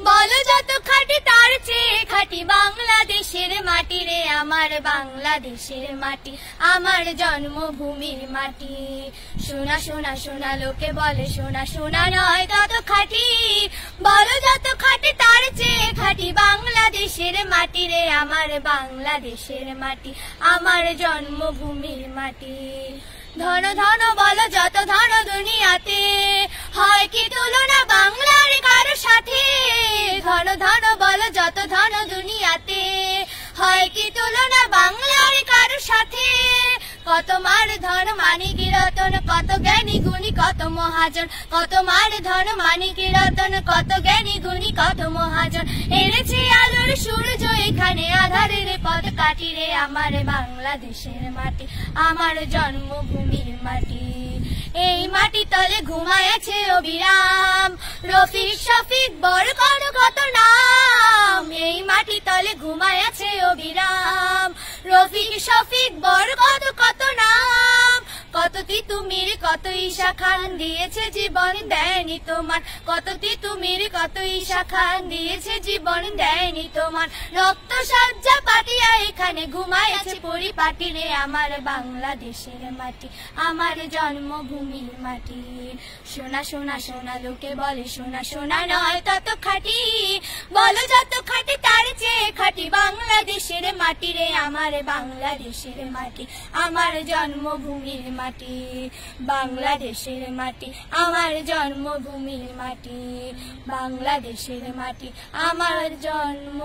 বলো যত খাঁটি তার চেয়ে খাঁটি বাংলাদেশের মাটি রে আমার বাংলাদেশের মাটি, আমার জন্মভূমির মাটি। সোনা সোনা সোনা লোকে বলে সোনা সোনা নয় তত খাঁটি, বলো যত খাঁটি তার চেয়ে খাঁটি বাংলাদেশের মাটি রে আমার বাংলাদেশের মাটি, আমার জন্মভূমির মাটি। ধন ধন বলো যত ধন দুনিয়াতে, হয় কি তুলনা বাংলার কারো সাথে। ধন ধন বলো যত ধন দুনিয়াতে, হয় কি তুলনা বাংলার কারো সাথে। কত মার ধন মানিক রতন, কত জ্ঞানী গুণী কত মহাজন, কত মার ধন মানিক রতন, কত জ্ঞানী গুণী কত মহাজন। এনেছে আলোর সূর্য এখানে, আধারের পথ কাটি রে আমার বাংলাদেশের মাটি, আমার জন্মভূমির মাটি। এই মাটি তলে ঘুমায়েছে অবিরাম রফিক শফিক বরকত কত নাম। এই মাটি তলে ঘুমায়েছে অবিরাম রফিক শফিক বরকত কত নাম। কত তিতুমির কত ঈশা খান দিয়েছে জীবন দেয়নি তোমার, কত তিতুমির কত ঈশা খান দিয়েছে জীবন দেয়নি তোমার। রক্ত সজ্জা পাতিয়া এখানে ঘুমায়েছে পরিপাটি রে আমার বাংলাদেশের মাটি, আমার জন্মভূমির মাটি। সোনা সোনা সোনা লোকে বলে সোনা সোনা নয় তত খাঁটি, বলো যত খাঁটি তার চেয়ে খাঁটি বাংলাদেশের মাটি রে আমার বাংলাদেশের মাটি, আমার জন্মভূমির মাটি, বাংলাদেশের মাটি, আমার জন্মভূমির মাটি, বাংলাদেশের মাটি, আমার জন্ম